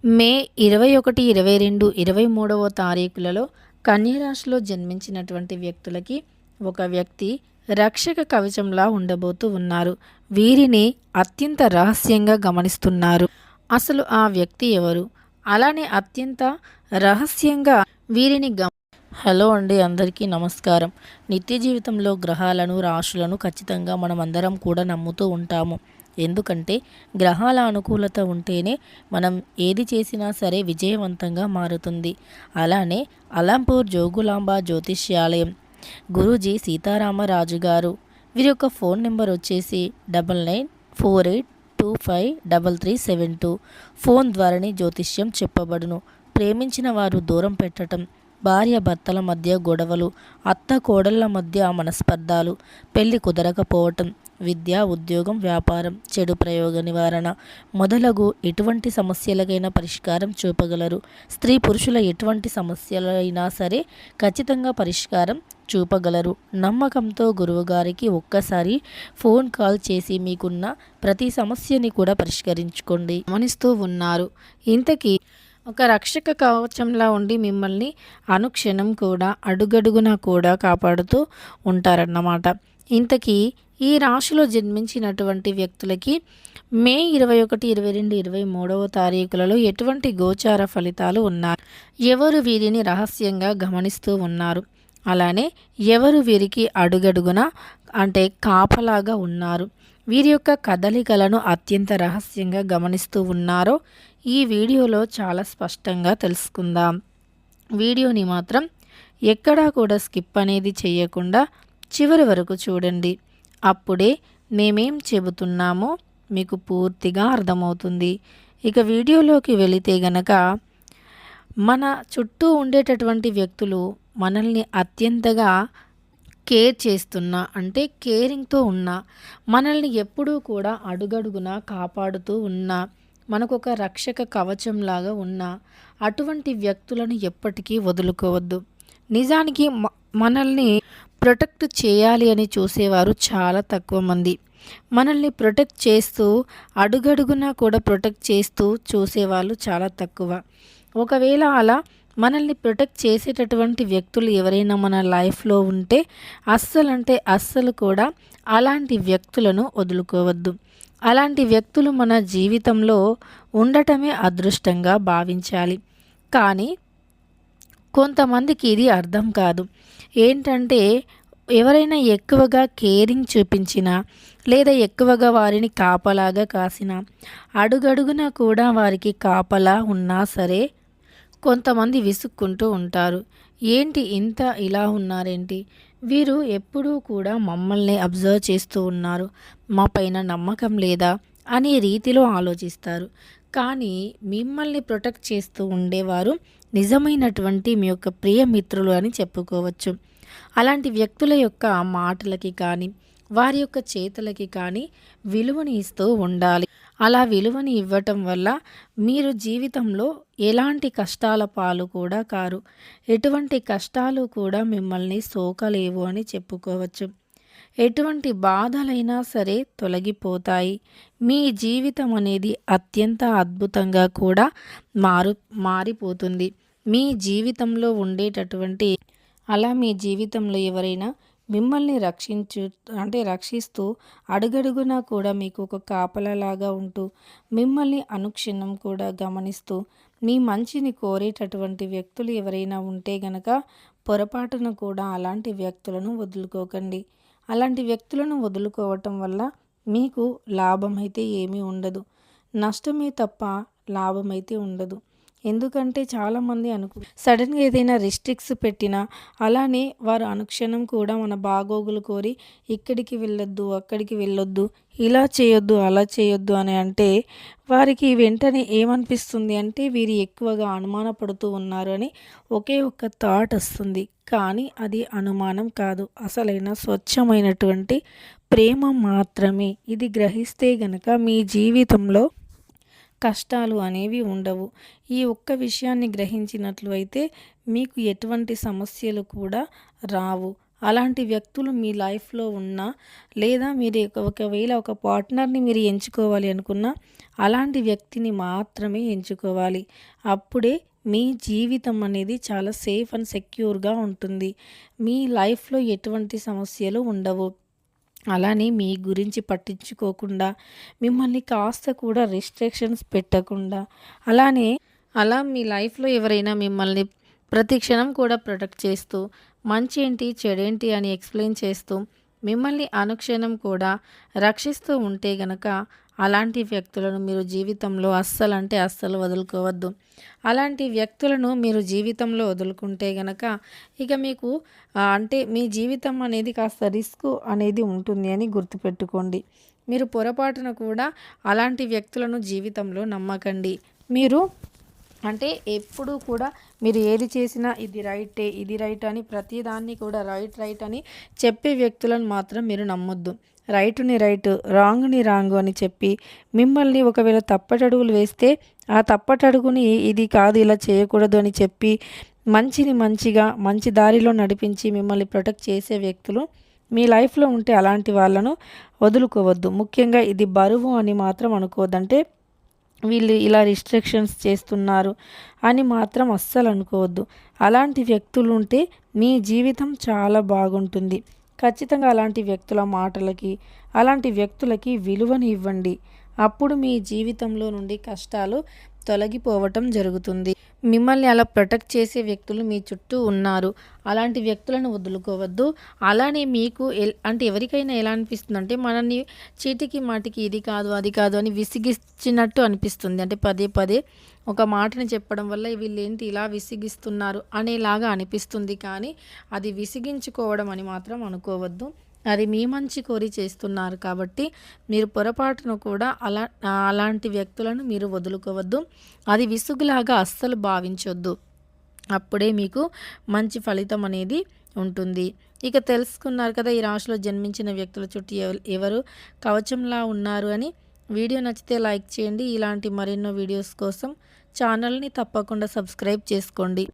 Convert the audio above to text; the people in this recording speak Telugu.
మే 21, 22, 23వ తారీఖులలో కన్యరాశిలో జన్మించినటువంటి వ్యక్తులకి ఒక వ్యక్తి రక్షక కవచంలా ఉండబోతూ ఉన్నారు. వీరిని అత్యంత రహస్యంగా గమనిస్తున్నారు. అసలు ఆ వ్యక్తి ఎవరు? అలానే అత్యంత రహస్యంగా వీరిని హలో అండి, అందరికీ నమస్కారం. నిత్య జీవితంలో గ్రహాలను, రాశులను ఖచ్చితంగా మనం అందరం కూడా నమ్ముతూ ఉంటాము. ఎందుకంటే గ్రహాల అనుకూలత ఉంటేనే మనం ఏది చేసినా సరే విజయవంతంగా మారుతుంది. అలానే అలంపూర్ జోగులాంబ జ్యోతిష్యాలయం గురూజీ సీతారామరాజు గారు, వీరి యొక్క ఫోన్ నెంబర్ వచ్చేసి 9948253372. ఫోన్ ద్వారానే జ్యోతిష్యం చెప్పబడును. ప్రేమించిన వారు దూరం పెట్టడం, భార్య భర్తల మధ్య గొడవలు, అత్త కోడళ్ళ మధ్య మనస్పర్ధాలు, పెళ్లి కుదరకపోవటం, విద్య, ఉద్యోగం, వ్యాపారం, చెడు ప్రయోగ నివారణ మొదలగు ఎటువంటి సమస్యలకైనా పరిష్కారం చూపగలరు. స్త్రీ పురుషుల ఎటువంటి సమస్యలైనా సరే ఖచ్చితంగా పరిష్కారం చూపగలరు. నమ్మకంతో గురువుగారికి ఒక్కసారి ఫోన్ కాల్ చేసి మీకున్న ప్రతి సమస్యని కూడా పరిష్కరించుకోండి. గమనిస్తూ ఉన్నారు. ఇంతకీ ఒక రక్షక కవచంలా ఉండి మిమ్మల్ని అనుక్షణం కూడా అడుగడుగునా కూడా కాపాడుతూ ఉంటారన్నమాట. ఇంతకీ ఈ రాశిలో జన్మించినటువంటి వ్యక్తులకి మే 21, 22, 23వ తారీఖులలో ఎటువంటి గోచార ఫలితాలు ఉన్నాయి? ఎవరు వీరిని రహస్యంగా గమనిస్తూ ఉన్నారు? అలానే ఎవరు వీరికి అడుగడుగున అంటే కాపలాగా ఉన్నారు? వీరి యొక్క కదలికలను అత్యంత రహస్యంగా గమనిస్తూ ఉన్నారో ఈ వీడియోలో చాలా స్పష్టంగా తెలుసుకుందాం. వీడియోని మాత్రం ఎక్కడా కూడా స్కిప్ అనేది చేయకుండా చివరి వరకు చూడండి. అప్పుడే మేమేం చెబుతున్నామో మీకు పూర్తిగా అర్థమవుతుంది. ఇక వీడియోలోకి వెళితే గనక మన చుట్టూ ఉండేటటువంటి వ్యక్తులు మనల్ని అత్యంతగా కేర్ చేస్తున్నా అంటే కేరింగ్తో ఉన్నా, మనల్ని ఎప్పుడూ కూడా అడుగడుగునా కాపాడుతూ ఉన్నా, మనకొక రక్షక కవచంలాగా ఉన్నా అటువంటి వ్యక్తులను ఎప్పటికీ వదులుకోవద్దు. నిజానికి మనల్ని ప్రొటెక్ట్ చేయాలి అని చూసేవారు చాలా తక్కువ మంది. మనల్ని ప్రొటెక్ట్ చేస్తూ అడుగడుగునా కూడా ప్రొటెక్ట్ చేస్తూ చూసేవాళ్ళు చాలా తక్కువ. ఒకవేళ అలా మనల్ని ప్రొటెక్ట్ చేసేటటువంటి వ్యక్తులు ఎవరైనా మన లైఫ్లో ఉంటే అస్సలు కూడా అలాంటి వ్యక్తులను వదులుకోవద్దు. అలాంటి వ్యక్తులు మన జీవితంలో ఉండటమే అదృష్టంగా భావించాలి. కానీ కొంతమందికి ఇది అర్థం కాదు. ఏంటంటే ఎవరైనా ఎక్కువగా కేరింగ్ చూపించినా లేదా ఎక్కువగా వారిని కాపలాగా కాసినా, అడుగడుగునా కూడా వారికి కాపలా ఉన్నా సరే కొంతమంది విసుక్కుంటూ ఉంటారు. ఏంటి ఇంత ఇలా ఉన్నారేంటి? వీరు ఎప్పుడూ కూడా మమ్మల్ని అబ్జర్వ్ చేస్తూ ఉన్నారు, మా పైన నమ్మకం లేదా అనే రీతిలో ఆలోచిస్తారు. కానీ మిమ్మల్ని ప్రొటెక్ట్ చేస్తూ ఉండేవారు నిజమైనటువంటి మీ యొక్క ప్రియమిత్రులు అని చెప్పుకోవచ్చు. అలాంటి వ్యక్తుల యొక్క మాటలకి కానీ వారి యొక్క చేతలకి కానీ విలువని ఇస్తూ ఉండాలి. అలా విలువని ఇవ్వటం వల్ల మీరు జీవితంలో ఎలాంటి కష్టాల పాలు కూడా కారు. ఎటువంటి కష్టాలు కూడా మిమ్మల్ని సోకలేవు అని చెప్పుకోవచ్చు. ఎటువంటి బాధలైనా సరే తొలగిపోతాయి. మీ జీవితం అనేది అత్యంత అద్భుతంగా కూడా మారిపోతుంది. మీ జీవితంలో ఉండేటటువంటి మీ జీవితంలో ఎవరైనా మిమ్మల్ని రక్షిస్తూ అడుగడుగునా కూడా మీకు ఒక కాపలలాగా ఉంటూ మిమ్మల్ని అనుక్షణం కూడా గమనిస్తూ మీ మంచిని కోరేటటువంటి వ్యక్తులు ఎవరైనా ఉంటే గనక పొరపాటున కూడా అలాంటి వ్యక్తులను వదులుకోకండి. అలాంటి వ్యక్తులను వదులుకోవటం వల్ల మీకు లాభం అయితే ఏమీ ఉండదు, నష్టమే తప్ప లాభమైతే ఉండదు. ఎందుకంటే చాలామంది సడన్గా ఏదైనా రిస్ట్రిక్ట్స్ పెట్టినా అలానే వారు అనుక్షణం కూడా మన బాగోగులు కోరి ఇక్కడికి వెళ్ళొద్దు, అక్కడికి వెళ్ళొద్దు, ఇలా చేయొద్దు, అలా చేయొద్దు అని అంటే వారికి వెంటనే ఏమనిపిస్తుంది అంటే వీరు ఎక్కువగా అనుమానపడుతూ ఉన్నారు అని ఒకే ఒక్క థాట్ వస్తుంది. కానీ అది అనుమానం కాదు, అసలైన స్వచ్ఛమైనటువంటి ప్రేమ మాత్రమే. ఇది గ్రహిస్తే గనక మీ జీవితంలో కష్టాలు అనేవి ఉండవు. ఈ ఒక్క విషయాన్ని గ్రహించినట్లు అయితే మీకు ఎటువంటి సమస్యలు కూడా రావు. అలాంటి వ్యక్తులు మీ లైఫ్‌లో ఉన్నా, లేదా మీరు ఒకవేళ ఒక పార్ట్నర్‌ని మీరు ఎంచుకోవాలి అనుకున్నా, అలాంటి వ్యక్తిని మాత్రమే ఎంచుకోవాలి. అప్పుడే మీ జీవితం అనేది చాలా సేఫ్ అండ్ సెక్యూర్‌గా ఉంటుంది. మీ లైఫ్‌లో ఎటువంటి సమస్యలు ఉండవు. అలానే మీ గురించి పట్టించుకోకుండా, మిమ్మల్ని కాస్త కూడా రిస్ట్రిక్షన్స్ పెట్టకుండా, అలానే మీ లైఫ్‌లో ఎవరైనా మిమ్మల్ని ప్రతి క్షణం కూడా ప్రొటెక్ట్ చేస్తూ, మంచేంటి, చెడేంటి అని ఎక్స్‌ప్లెయిన్ చేస్తూ, మిమ్మల్ని అనుక్షణం కూడా రక్షిస్తూ ఉంటే గనక, అలాంటి వ్యక్తులను మీరు జీవితంలో అస్సలంటే అస్సలు వదులుకోవద్దు. అలాంటి వ్యక్తులను మీరు జీవితంలో వదులుకుంటే గనక, ఇక మీకు అంటే మీ జీవితం అనేది కాస్త రిస్క్ అనేది ఉంటుంది అని గుర్తుపెట్టుకోండి. మీరు పొరపాటున కూడా అలాంటి వ్యక్తులను జీవితంలో నమ్మకండి. మీరు అంటే ఎప్పుడూ కూడా మీరు ఏది చేసినా ఇది రైటే, ఇది రైట్ అని ప్రతిదాన్ని కూడా రైట్ అని చెప్పే వ్యక్తులను మాత్రం మీరు నమ్మొద్దు. రైటుని రైటు, రాంగ్‌ని రాంగు అని చెప్పి మిమ్మల్ని ఒకవేళ తప్పటడుగులు వేస్తే, ఆ తప్పటడుగుని ఇది కాదు ఇలా చేయకూడదు అని చెప్పి మంచిని మంచిగా, మంచి దారిలో నడిపించి మిమ్మల్ని ప్రొటెక్ట్ చేసే వ్యక్తులు మీ లైఫ్‌లో ఉంటే అలాంటి వాళ్ళను వదులుకోవద్దు. ముఖ్యంగా ఇది బరువు అని మాత్రం అనుకోవద్దు. అంటే వీళ్ళు ఇలా రిస్ట్రిక్షన్స్ చేస్తున్నారు అని మాత్రం అస్సలు అనుకోవద్దు. అలాంటి వ్యక్తులు ఉంటే మీ జీవితం చాలా బాగుంటుంది. ఖచ్చితంగా అలాంటి వ్యక్తుల మాటలకి, అలాంటి వ్యక్తులకి విలువని ఇవ్వండి. అప్పుడు మీ జీవితంలో నుండి కష్టాలు తొలగిపోవటం జరుగుతుంది. మిమ్మల్ని అలా ప్రొటెక్ట్ చేసే వ్యక్తులు మీ చుట్టూ ఉన్నారు. అలాంటి వ్యక్తులను వదులుకోవద్దు. అలానే మీకు అంటే ఎవరికైనా ఎలా అనిపిస్తుందంటే, మనల్ని చీటికి మాటికి ఇది కాదు, అది కాదు అని విసిగిచ్చినట్టు అనిపిస్తుంది. అంటే పదే పదే ఒక మాటని చెప్పడం వల్ల వీళ్ళేంటి ఇలా విసిగిస్తున్నారు అనేలాగా అనిపిస్తుంది. కానీ అది విసిగించుకోవడం అని మాత్రం అనుకోవద్దు. అది మీ మంచి కోరి చేస్తున్నారు కాబట్టి మీరు పొరపాటును కూడా అలాంటి వ్యక్తులను మీరు వదులుకోవద్దు. అది విసుగులాగా అస్సలు భావించొద్దు. అప్పుడే మీకు మంచి ఫలితం అనేది ఉంటుంది. ఇక తెలుసుకున్నారు కదా, ఈ రాశిలో జన్మించిన వ్యక్తుల చుట్టూ ఎవరు కవచంలా ఉన్నారు అని. వీడియో నచ్చితే లైక్ చేయండి. ఇలాంటి మరెన్నో వీడియోస్ కోసం ఛానల్ని తప్పకుండా సబ్స్క్రైబ్ చేసుకోండి.